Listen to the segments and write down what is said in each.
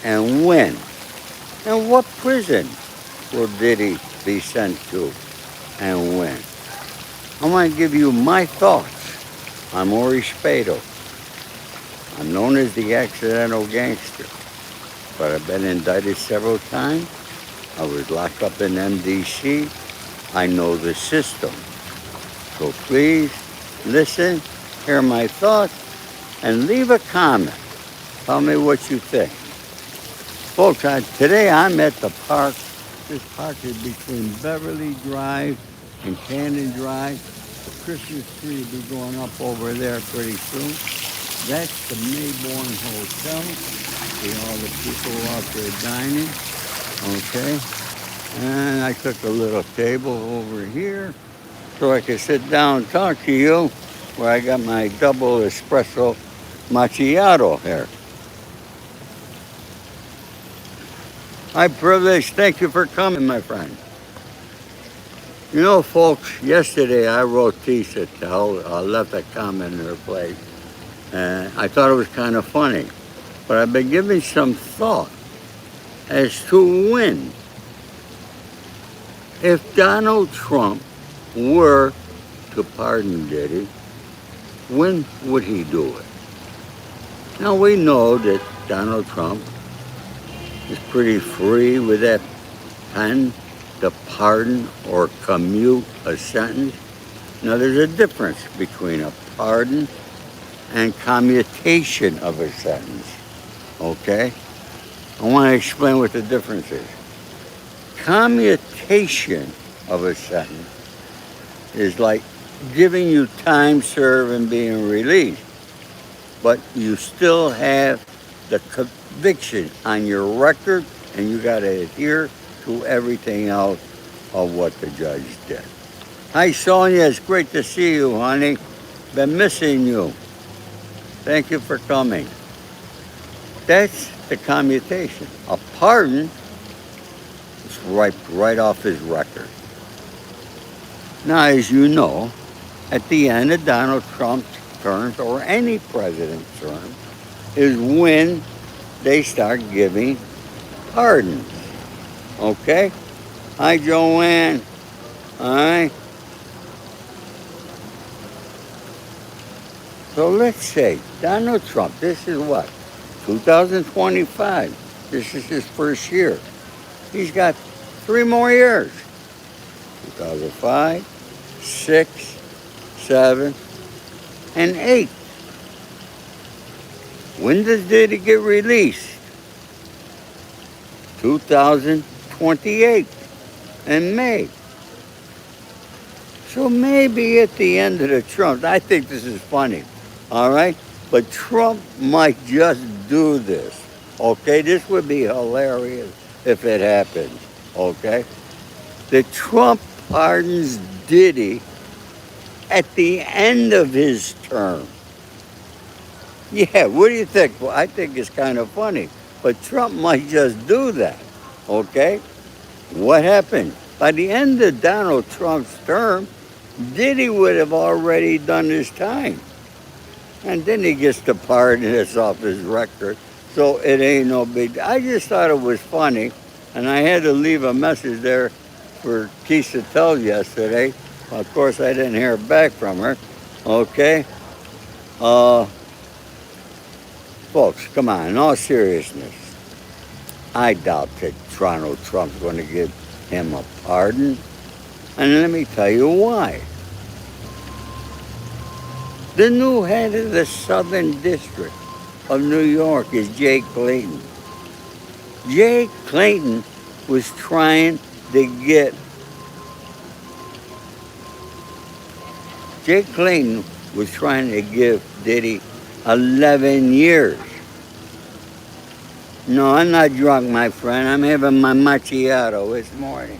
and when? And what prison will Diddy be sent to and when? I want to give you my thoughts. I'm Spado. I'm known as the accidental gangster, but I've been indicted several times. I was locked up in MDC. I know the system. So please listen, hear my thoughts, and leave a comment. Tell me what you think. Folks, today I'm at the park. This park is between Beverly Drive and Cannon Drive. The Christmas tree will be going up over there pretty soon. That's the Mayborn Hotel. See all the people out there dining. Okay. And I took a little table over here so I could sit down and talk to you where I got my double espresso macchiato here. My privilege. Thank you for coming, my friend. You know, folks, yesterday I wrote Tisha Tell. I left a comment in her place. And I thought it was kind of funny. But I've been giving some thought as to when. If Donald Trump were to pardon Diddy, when would he do it? Now we know that Donald Trump is pretty free with that pen to pardon or commute a sentence. Now there's a difference between a pardon and commutation of a sentence, okay? I want to explain what the difference is. Commutation of a sentence is like giving you time served and being released, but you still have the conviction on your record and you got to adhere to everything else of what the judge did. Hi, Sonia. It's great to see you, honey. Been missing you. Thank you for coming. That's the commutation. A pardon is wiped right off his record. Now, as you know, at the end of Donald Trump's term, or any president's term, is when they start giving pardons. Okay? Hi, Joanne. All right? So let's say Donald Trump, this is what? 2025. This is his first year. He's got 3 more years. 2005, 6, 7, and 8. When does Diddy get released? 2028 in May. So maybe at the end of the Trump, I think this is funny, all right? But Trump might just do this, okay? This would be hilarious if it happens, okay? The Trump pardons Diddy at the end of his term. Yeah, what do you think? Well, I think it's kind of funny, but Trump might just do that, okay? What happened? By the end of Donald Trump's term, Diddy would have already done his time. And then he gets to pardon this off his record, so it ain't no big deal. I just thought it was funny, and I had to leave a message there for Keisha Tell yesterday. Well, of course, I didn't hear back from her, okay? Folks, come on, in all seriousness, I doubt that Donald Trump's going to give him a pardon. And let me tell you why. The new head of the Southern District of New York is Jay Clayton. Jay Clayton was trying to get give Diddy 11 years. No, I'm not drunk, my friend. I'm having my macchiato this morning.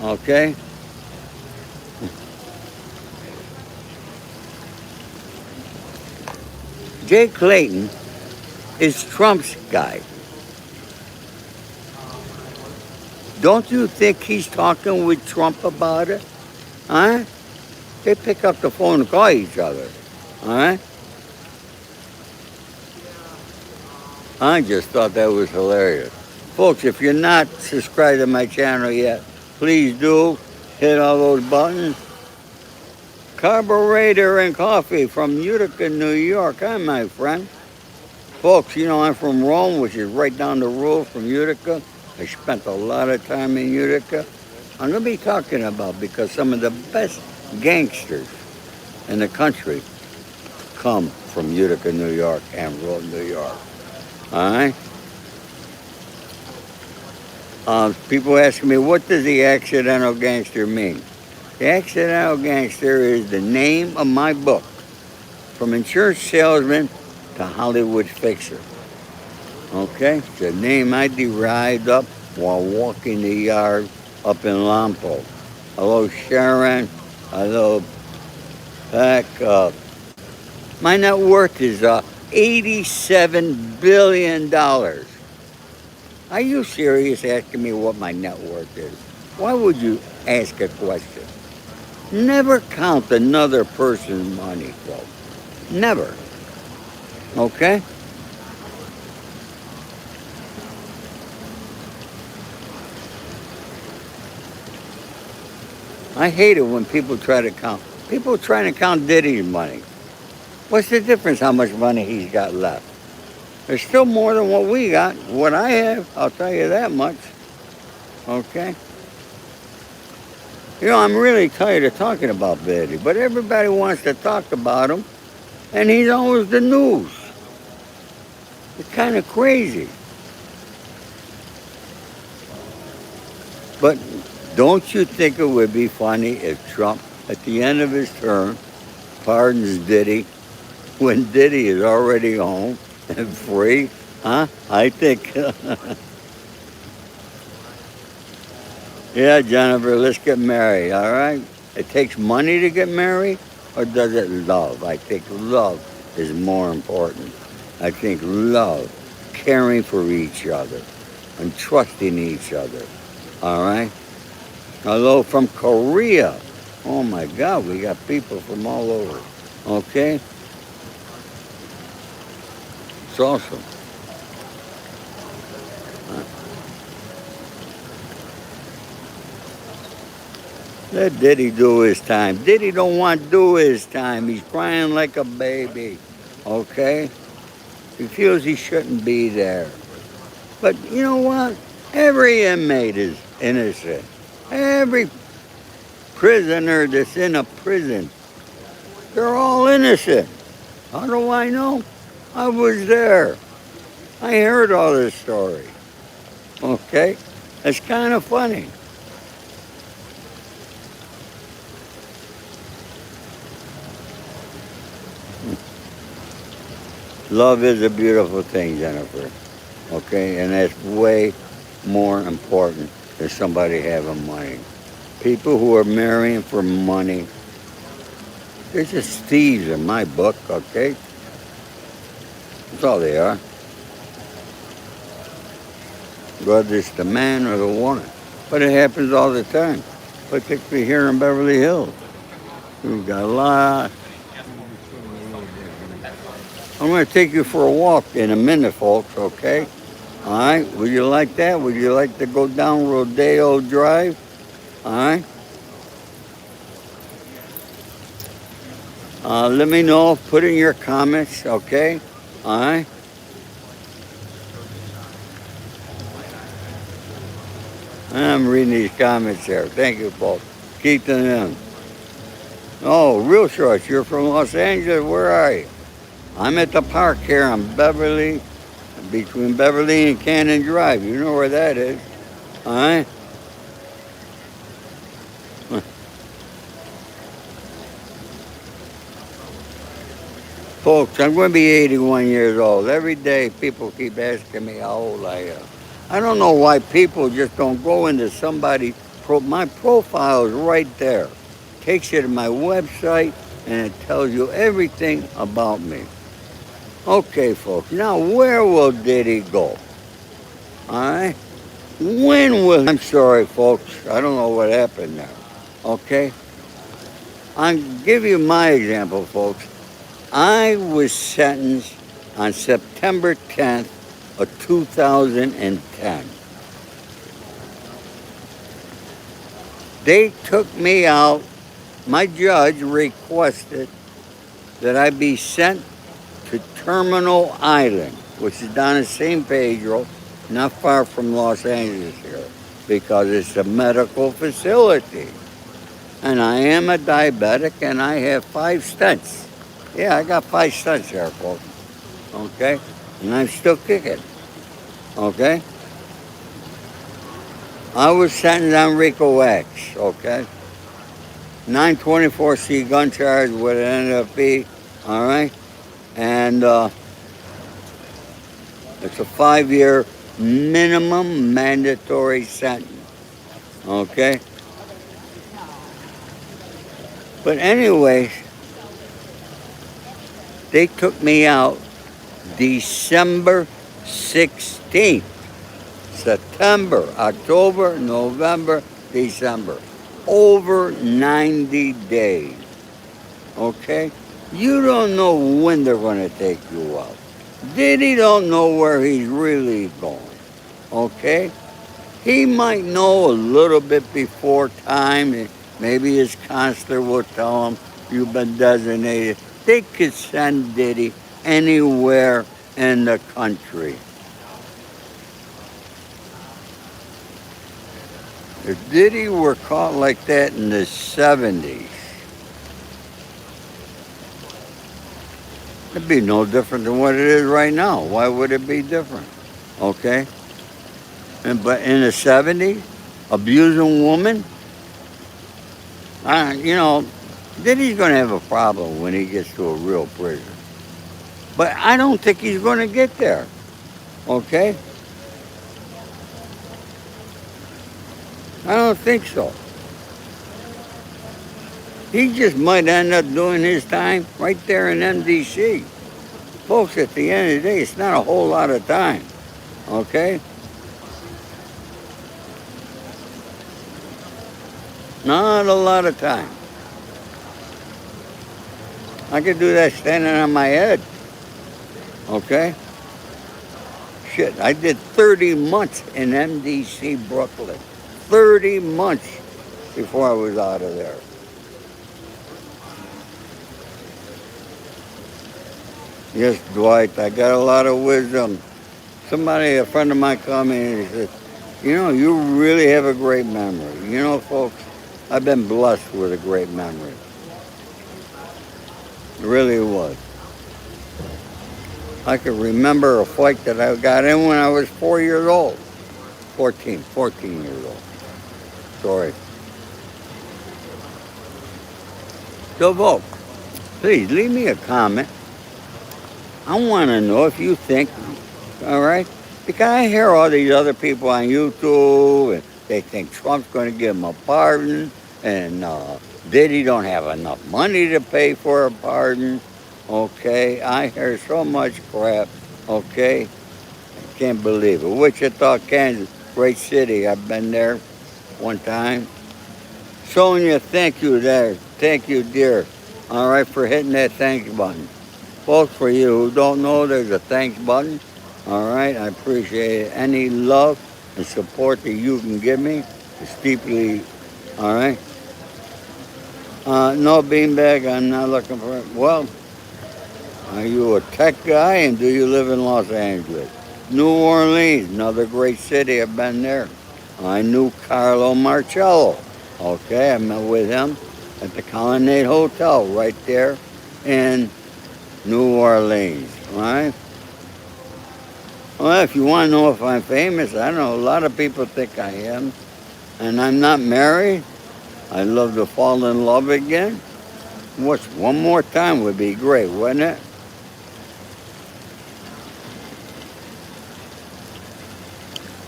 Okay? Jay Clayton is Trump's guy. Don't you think he's talking with Trump about it? Huh? They pick up the phone and call each other. All right? I just thought that was hilarious. Folks, if you're not subscribed to my channel yet, please do. Hit all those buttons. Carburetor and coffee from Utica, New York. Hi, my friend. Folks, you know I'm from Rome, which is right down the road from Utica. I spent a lot of time in Utica. I'm going to be talking about because some of the best gangsters in the country come from Utica, New York and Rome, New York. All right? People asking me, what does the accidental gangster mean? The accidental gangster is the name of my book, From Insurance Salesman to Hollywood Fixer. Okay? It's a name I derived up while walking the yard up in Lompo. Hello, Sharon. Hello, Beck. My net worth is $87 billion. Are you serious asking me what my net worth is? Why would you ask a question? Never count another person's money, folks. Never. Okay? I hate it when people try to count. People trying to count Diddy's money. What's the difference how much money he's got left? There's still more than what we got. What I have, I'll tell you that much. Okay? You know, I'm really tired of talking about Diddy, but everybody wants to talk about him, and he's always the news. It's kind of crazy. But don't you think it would be funny if Trump, at the end of his term, pardons Diddy when Diddy is already home and free? Huh? I think. Yeah, Jennifer, let's get married, all right? It takes money to get married, or does it love? I think love is more important. I think love, caring for each other, and trusting each other, all right? Hello from Korea. Oh, my God, we got people from all over, okay? It's awesome. Let Diddy do his time. Diddy don't want to do his time. He's crying like a baby, okay? He feels he shouldn't be there. But you know what? Every inmate is innocent. Every prisoner that's in a prison, they're all innocent. How do I know? I was there. I heard all this story, okay? It's kind of funny. Love is a beautiful thing, Jennifer. Okay? And that's way more important than somebody having money. People who are marrying for money, they're just thieves in my book, okay? That's all they are. Whether it's the man or the woman. But it happens all the time, particularly here in Beverly Hills. We've got a lot. I'm going to take you for a walk in a minute, folks, okay? All right? Would you like that? Would you like to go down Rodeo Drive? All right? Let me know. Put in your comments, okay? All right? I'm reading these comments there. Thank you, folks. Keep them in. Oh, real short. You're from Los Angeles. Where are you? I'm at the park here on Beverly, between Beverly and Cannon Drive. You know where that is. All right? Folks, I'm going to be 81 years old. Every day people keep asking me how old I am. I don't know why people just don't go into somebody. My profile is right there. Takes you to my website and it tells you everything about me. Okay, folks. Now, where will Diddy go? All right? When will... I'm sorry, folks. I don't know what happened there. Okay? I'll give you my example, folks. I was sentenced on September 10th, of 2010. They took me out. My judge requested that I be sent to Terminal Island, which is down in San Pedro, not far from Los Angeles here, because it's a medical facility. And I am a diabetic, and I have 5 stents. Yeah, I got 5 stents there, folks. Okay? And I'm still kicking. Okay? I was sentenced on RICO acts. Okay? 924C gun charge, what it ended up being. All right? And it's a 5-year minimum mandatory sentence. Okay? But anyways, they took me out December 16th. September, October, November, December. Over 90 days. Okay? You don't know when they're going to take you out. Diddy don't know where he's really going. Okay? He might know a little bit before time. Maybe his counselor will tell him, you've been designated. They could send Diddy anywhere in the country. If Diddy were caught like that in the 70s, it'd be no different than what it is right now. Why would it be different? Okay? But in the 70s, abusing women, Diddy's going to have a problem when he gets to a real prison. But I don't think he's going to get there. Okay? I don't think so. He just might end up doing his time right there in MDC. Folks, at the end of the day, it's not a whole lot of time. Okay? Not a lot of time. I could do that standing on my head. Okay? Shit, I did 30 months in MDC, Brooklyn. 30 months before I was out of there. Yes, Dwight, I got a lot of wisdom. A friend of mine called me and he said, you really have a great memory. Folks, I've been blessed with a great memory. It really was. I could remember a fight that I got in when I was 4 years old. 14 years old. Sorry. So, folks, please leave me a comment. I want to know if you think, all right? Because I hear all these other people on YouTube, and they think Trump's going to give them a pardon, and Diddy don't have enough money to pay for a pardon. Okay, I hear so much crap. Okay, I can't believe it. Wichita, Kansas, great city. I've been there one time. Sonia, thank you there. Thank you, dear. All right, for hitting that thanks button. Folks, for you who don't know, there's a thanks button. All right, I appreciate it. Any love and support that you can give me is deeply, all right? No, beanbag, I'm not looking for it. Well, are you a tech guy and do you live in Los Angeles? New Orleans, another great city. I've been there. I knew Carlo Marcello. Okay, I met with him at the Colonnade Hotel right there in New Orleans. All right? Well, if you want to know if I'm famous, I don't know. A lot of people think I am. And I'm not married. I'd love to fall in love again. One more time would be great, wouldn't it?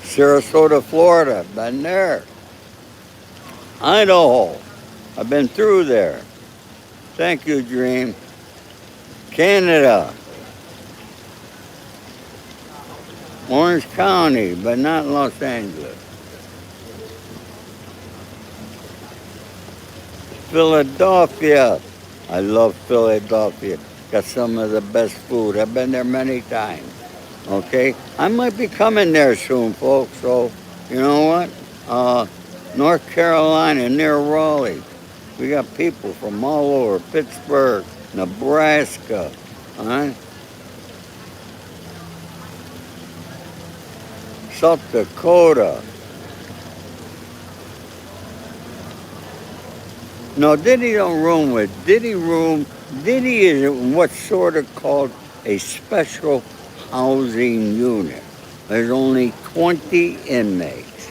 Sarasota, Florida, been there. Idaho, I've been through there. Thank you, Dream. Canada. Orange County, but not Los Angeles. Philadelphia. I love Philadelphia. Got some of the best food. I've been there many times. Okay, I might be coming there soon, folks. So, you know what? North Carolina near Raleigh. We got people from all over Pittsburgh, Nebraska, all right? South Dakota. No, Diddy don't room with Diddy room. Diddy is what's sort of called a special housing unit. There's only 20 inmates,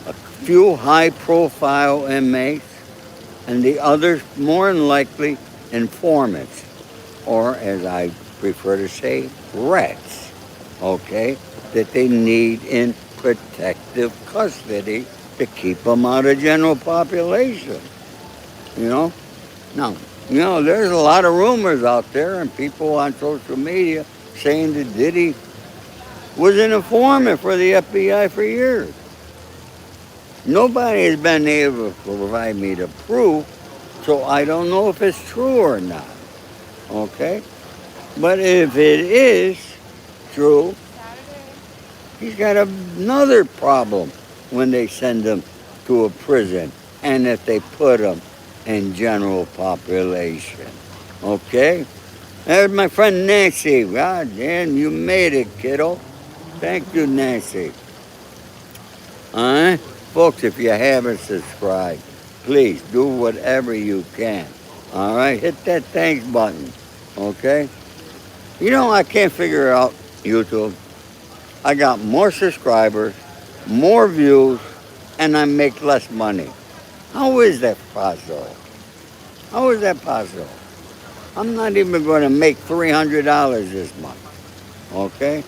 a few high-profile inmates, and the others more than likely informants, or as I prefer to say, rats, okay, that they need in protective custody to keep them out of general population, you know? Now, there's a lot of rumors out there and people on social media saying that Diddy was an informant for the FBI for years. Nobody has been able to provide me the proof, so I don't know if it's true or not, okay? But if it is true, he's got another problem when they send him to a prison and if they put him in general population, okay? There's my friend Nancy. God damn, you made it, kiddo. Thank you, Nancy. All right? Folks, if you haven't subscribed, please do whatever you can. All right? Hit that thanks button. Okay? I can't figure out YouTube. I got more subscribers, more views, and I make less money. How is that possible? How is that possible? I'm not even going to make $300 this month. Okay?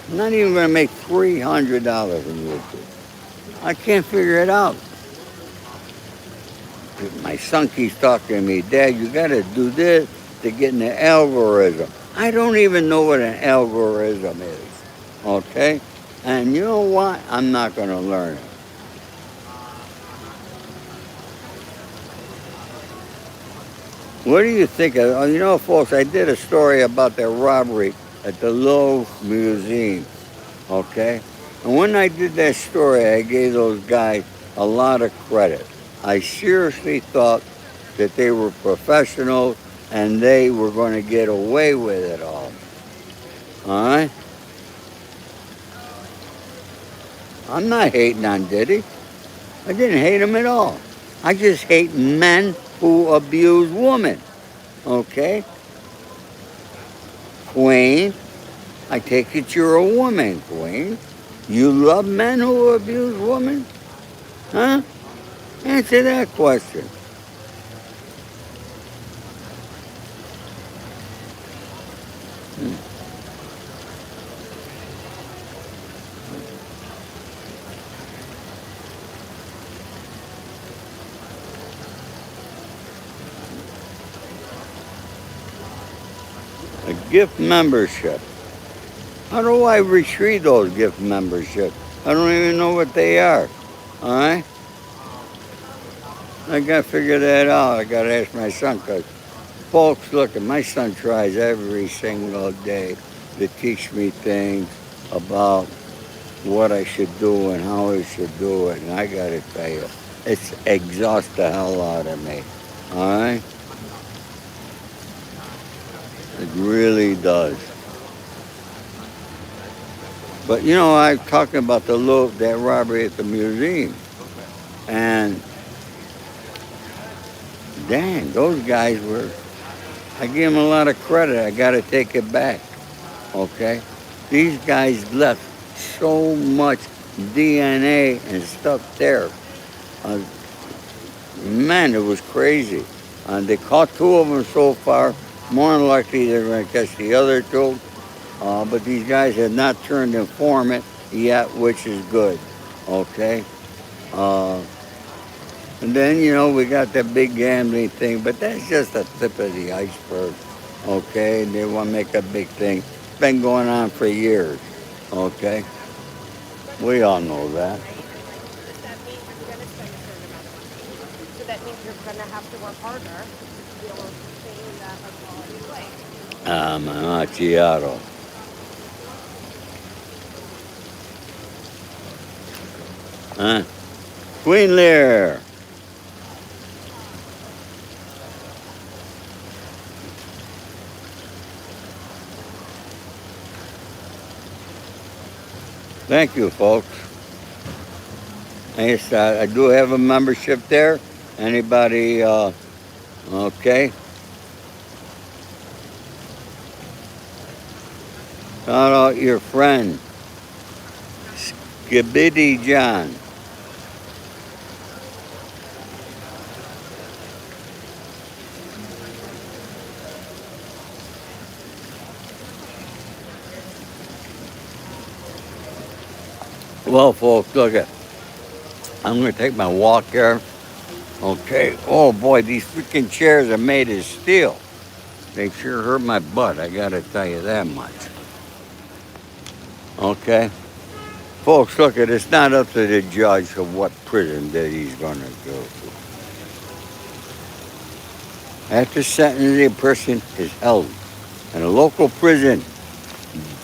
I'm not even going to make $300 in YouTube. I can't figure it out. My son keeps talking to me, Dad, you got to do this to get in the algorithm. I don't even know what an algorithm is, okay? And you know what? I'm not going to learn it. What do you think of, folks, I did a story about that robbery at the Louvre Museum, okay? And when I did that story, I gave those guys a lot of credit. I seriously thought that they were professionals and they were going to get away with it all. All right? I'm not hating on Diddy. I didn't hate him at all. I just hate men who abuse women. Okay? Queen, I take it you're a woman, Queen. You love men who abuse women? Huh? Answer that question. A gift membership. How do I retrieve those gift memberships? I don't even know what they are. All right? I got to figure that out. I got to ask my son because, folks, look, my son tries every single day to teach me things about what I should do and how I should do it. And I got to tell you, it's exhausts the hell out of me. All right? It really does. But, I'm talking about that robbery at the museum. And, dang, those guys I give them a lot of credit. I got to take it back. Okay? These guys left so much DNA and stuff there. Man, it was crazy. They caught 2 of them so far. More than likely, they're going to catch the other 2. But these guys have not turned informant yet, which is good. Okay? And then, we got that big gambling thing, but that's just the tip of the iceberg. Okay? And they want to make a big thing. It's been going on for years. Okay? We all know that. So that means you're going to have to work harder to be able to sustain that quality of life. Ah, my macchiato. Huh? Queen Lear. Thank you, folks. I do have a membership there. Anybody, okay? Shout out your friend, Skibidi John. Well, folks, look at. I'm going to take my walk here. Okay. Oh, boy, these freaking chairs are made of steel. They sure hurt my butt, I got to tell you that much. Okay. Folks, look at. It's not up to the judge of what prison that he's going to go to. After sentencing, a person is held in a local prison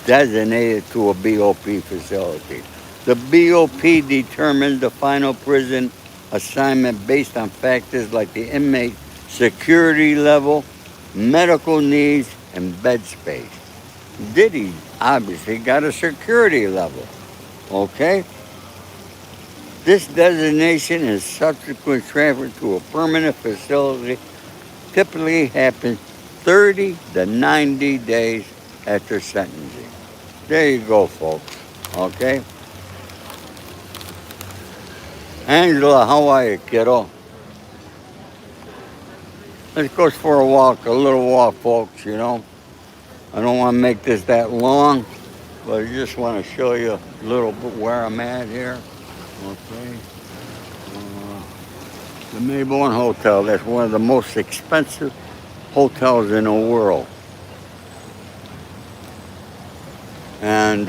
designated to a BOP facility. The BOP determines the final prison assignment based on factors like the inmate security level, medical needs, and bed space. Diddy obviously got a security level, okay? This designation and subsequent transfer to a permanent facility typically happens 30 to 90 days after sentencing. There you go, folks, okay? Angela, how are you, kiddo? Let's go for a walk, a little walk, folks, you know. I don't want to make this that long, but I just want to show you a little bit where I'm at here. Okay. The Mayborn Hotel, that's one of the most expensive hotels in the world. And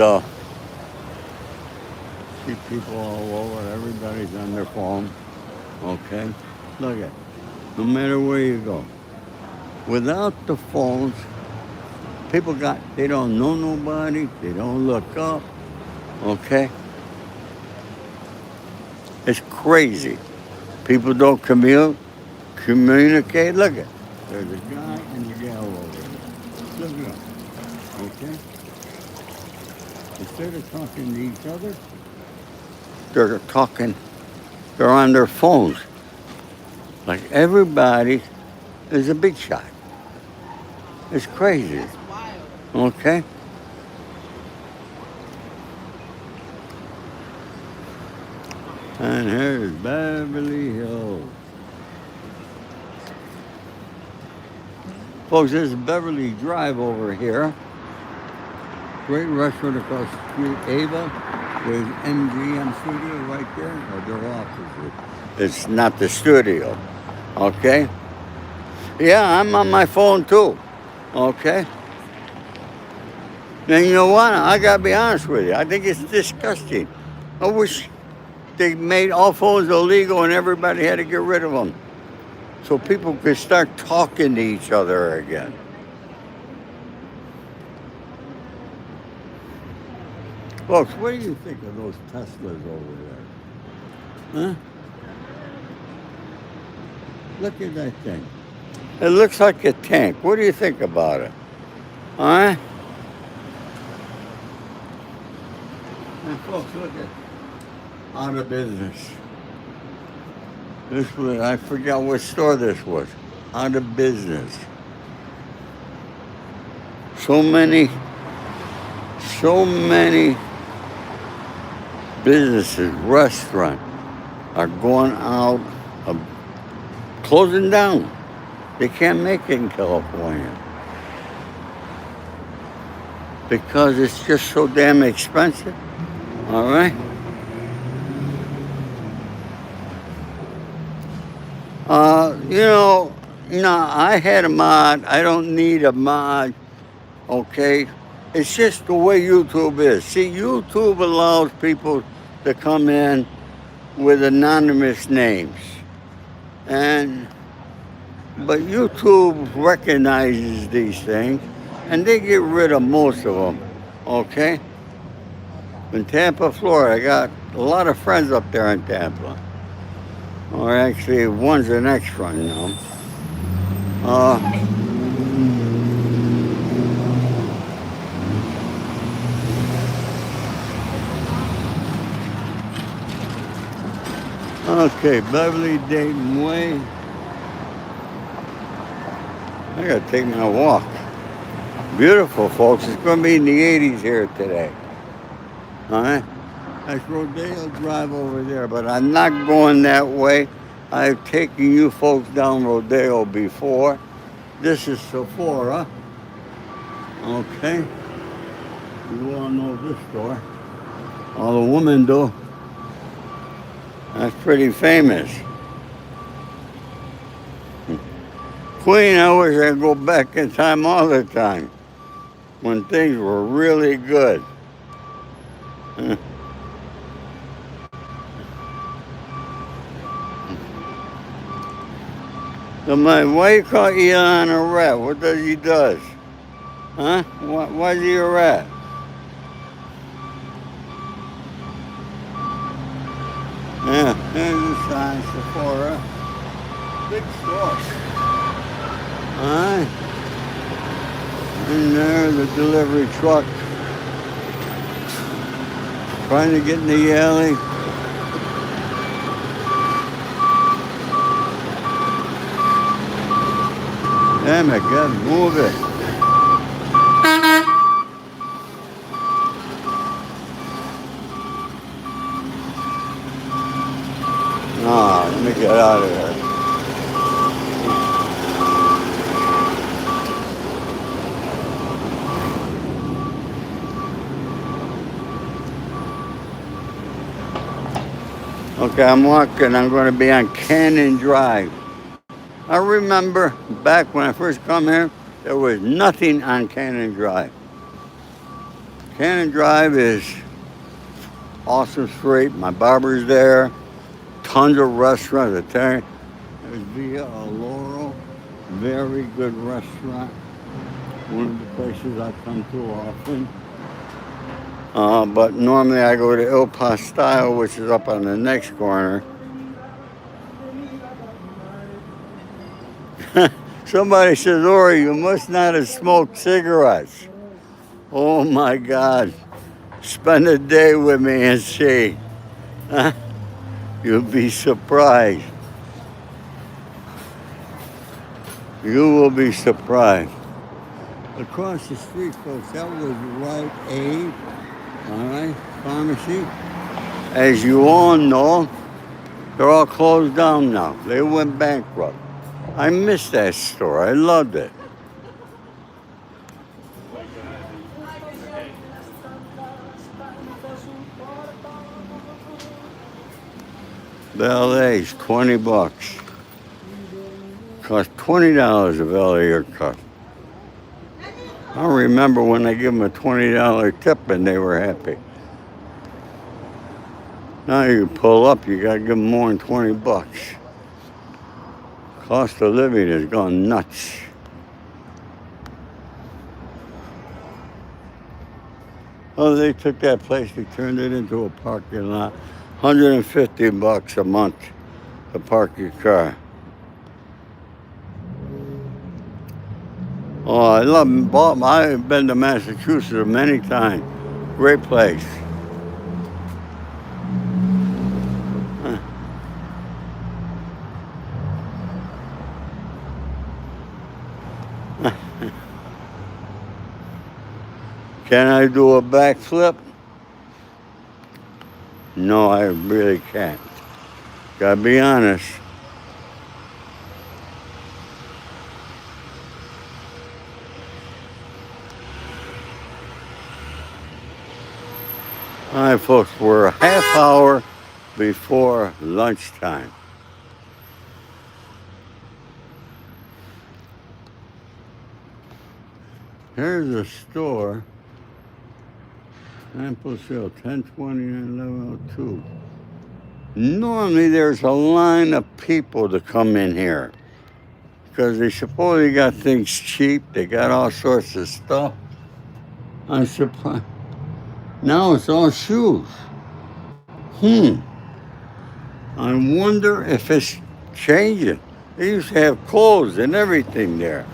see people all over, everybody's on their phone. Okay. Look at it. No matter where you go. Without the phones, they don't know nobody, they don't look up, okay? It's crazy. People don't communicate. Look at, there's a guy and a gal over there. Look at them, okay? Instead of talking to each other, they're on their phones. Like everybody is a big shot. It's crazy. Okay? And here's Beverly Hills. Folks, this is Beverly Drive over here. Great restaurant across the street, Ava. There's MGM Studio right there, or their offices. It's not the studio. Okay? Yeah, I'm on my phone too. Okay? And you know what? I gotta be honest with you. I think it's disgusting. I wish they made all phones illegal and everybody had to get rid of them, so people could start talking to each other again. Folks, what do you think of those Teslas over there? Huh? Look at that thing. It looks like a tank. What do you think about it? Huh? And folks, look at out of business. This was, I forgot what store this was. Out of business. So many businesses, restaurants are going out of closing down. They can't make it in California because it's just so damn expensive. All right. No, I had a mod. I don't need a mod. Okay. It's just the way YouTube is. See, YouTube allows people to come in with anonymous names. But YouTube recognizes these things and they get rid of most of them. Okay? In Tampa, Florida, I got a lot of friends up there in Tampa. Or actually, one's an extra, you know. Uh, okay, Beverly Dayton Way. I gotta take my walk. Beautiful, folks. It's gonna be in the 80s here today. All right? That's Rodeo Drive over there, but I'm not going that way. I've taken you folks down Rodeo before. This is Sephora. Okay? You all know this store. All the women do. That's pretty famous. Queen, I wish I could go back in time all the time when things were really good. So why you call Elon a rat? What does he does? Huh? Why is he a rat? Yeah, there's a sign, Sephora. Big store. Alright. And there's the delivery truck. Trying to get in the alley. Damn it, God, move it. Ah, let me get out of here. Okay, I'm walking. I'm going to be on Cannon Drive. I remember back when I first come here, there was nothing on Cannon Drive. Cannon Drive is awesome street. My barber's there. Tons of restaurants. There's Via Laurel. Very good restaurant. One of the places I come to often. But normally I go to Il Pastel, which is up on the next corner. Somebody says, Ori, you must not have smoked cigarettes. Oh my God. Spend a day with me and see. You'll be surprised. You will be surprised. Across the street, folks, that was Rite Aid, all right, pharmacy. As you all know, they're all closed down now. They went bankrupt. I missed that store. I loved it. Valet's $20. Cost $20 a valet haircut. I remember when I give them a $20 tip and they were happy. Now you pull up, you gotta give them more than $20. Cost of living has gone nuts. Oh, they took that place, they turned it into a parking lot. $150 a month to park your car. Oh, I love Baltimore. I've been to Massachusetts many times. Great place. Can I do a backflip? No, I really can't. Gotta be honest. All right, folks, we're a half hour before lunchtime. Here's a store. Ample sale, 1020 and 1102. Normally there's a line of people to come in here. because they supposedly got things cheap. They got all sorts of stuff. I'm surprised. Now it's all shoes. I wonder if it's changing. They used to have clothes and everything there.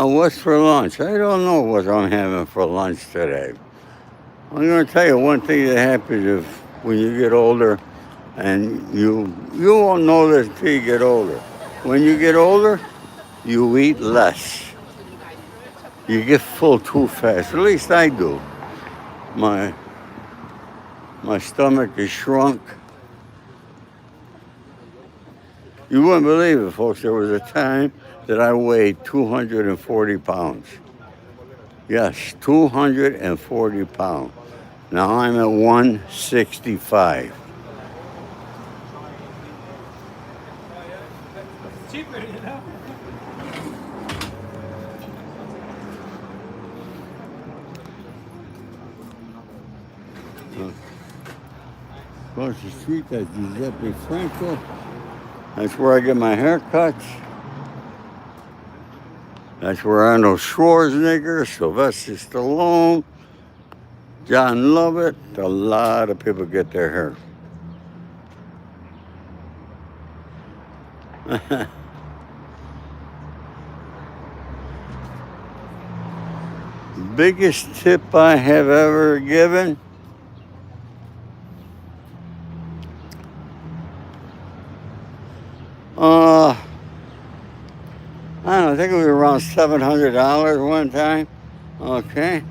What's for lunch? I don't know what I'm having for lunch today. I'm going to tell you one thing that happens if when you get older, and you won't know this until you get older. When you get older, you eat less. You get full too fast. At least I do. My stomach is shrunk. You wouldn't believe it, folks. There was a time that I weighed 240 pounds. Yes, 240 pounds. Now I'm at 165. Cheaper, you know? Across the street, that's Giuseppe Franco. That's where I get my haircuts. That's where Arnold Schwarzenegger, Sylvester Stallone, John Lovett, a lot of people get their hair. Biggest tip I have ever given? I don't know, I think it was around $700 one time. Okay.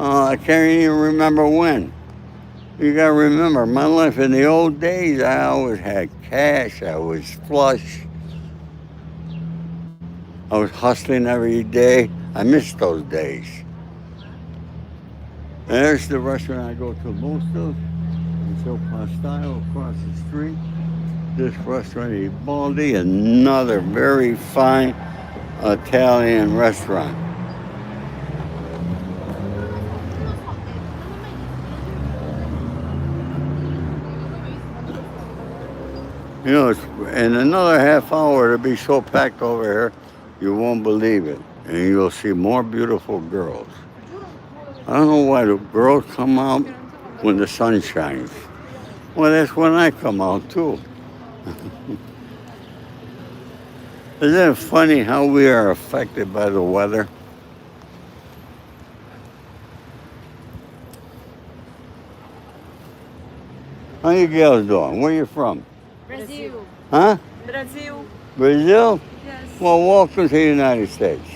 I can't even remember when. You gotta remember, my life in the old days, I always had cash, I was flush. I was hustling every day. I miss those days. There's the restaurant I go to most of. It's El Pastel across the street. This restaurant is Baldi, another very fine Italian restaurant. You know, it's, in another half hour, it'll be so packed over here, you won't believe it. And you'll see more beautiful girls. I don't know why the girls come out when the sun shines. Well, that's when I come out, too. Isn't it funny how we are affected by the weather? How you girls doing? Where you from? Brazil. Huh? Brazil. Brazil? Yes. Well, welcome to the United States.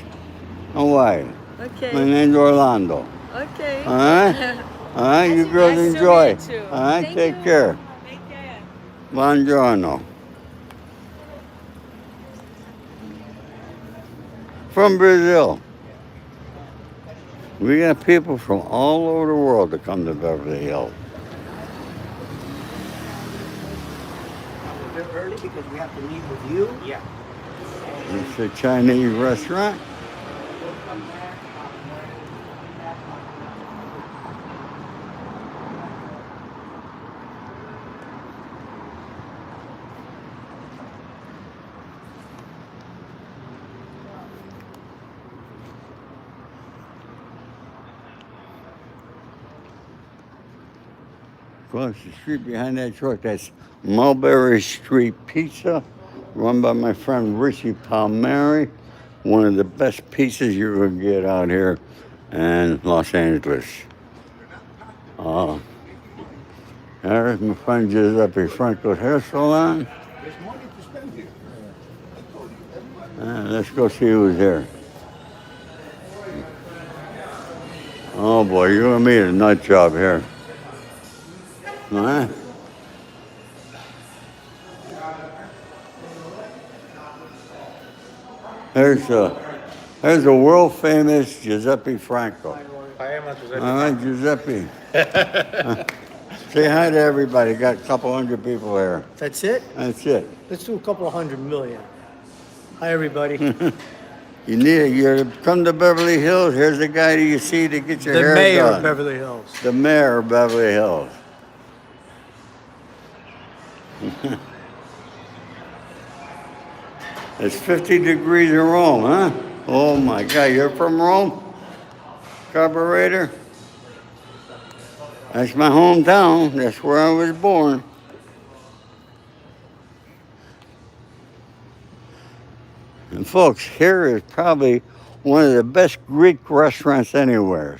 How are you? Okay. My name's Orlando. Okay. All right? All right, you girls Nice to enjoy. meet you. All right, Thank take you. care. Take care. Buongiorno. From Brazil. We got people from all over the world that come to Beverly Hills. A bit early because we have to meet with you. Yeah. It's a Chinese restaurant. Across the street behind that truck, that's Mulberry Street Pizza, run by my friend Richie Palmieri. One of the best pizzas you're going to get out here in Los Angeles. There's my friend Giuseppe Franco's hair salon. There's money to spend here. Let's go see who's here. Oh boy, you're going to meet a nut job here. All right. There's a world famous Giuseppe Franco. I am at All right, Giuseppe. Say hi to everybody. Got a couple hundred people here. That's it? That's it. Let's do a couple of 100 million. Hi, everybody. You need it. You come to Beverly Hills. Here's the guy that you see to get your The hair mayor done. of Beverly Hills. The mayor of Beverly Hills. It's 50 degrees in Rome, huh? Oh my God, you're from Rome? Carburetor? That's my hometown. That's where I was born. And folks, here is probably one of the best Greek restaurants anywhere.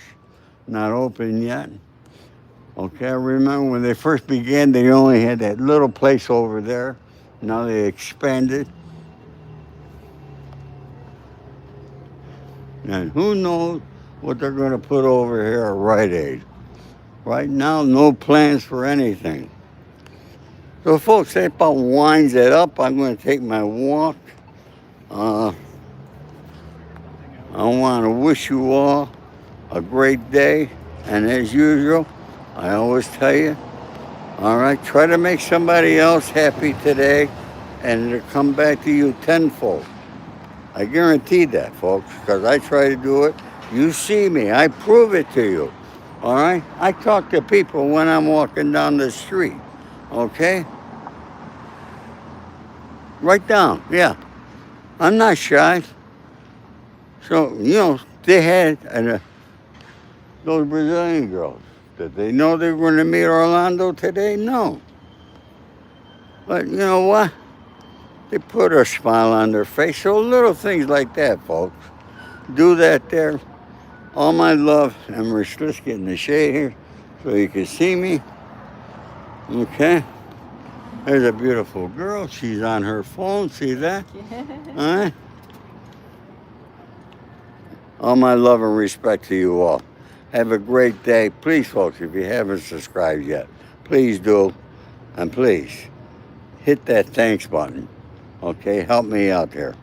Not open yet. Okay, I remember when they first began, they only had that little place over there. Now they expanded. And who knows what they're going to put over here at Rite Aid. Right now, no plans for anything. So folks, that about winds it up. I'm going to take my walk. I want to wish you all a great day. And as usual, I always tell you, all right, try to make somebody else happy today and it'll come back to you tenfold. I guarantee that, folks, because I try to do it. You see me. I prove it to you. All right? I talk to people when I'm walking down the street. Okay? Right down. Yeah. I'm not shy. So, they had those Brazilian girls. Did they know they were going to meet Orlando today? No. But you know what? They put a smile on their face. So little things like that, folks. Do that there. All my love. And let's get in the shade here so you can see me. Okay? There's a beautiful girl. She's on her phone. See that? All right? All my love and respect to you all. Have a great day. Please, folks, if you haven't subscribed yet, please do. And please, hit that thanks button. Okay? Help me out there.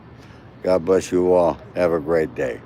God bless you all. Have a great day.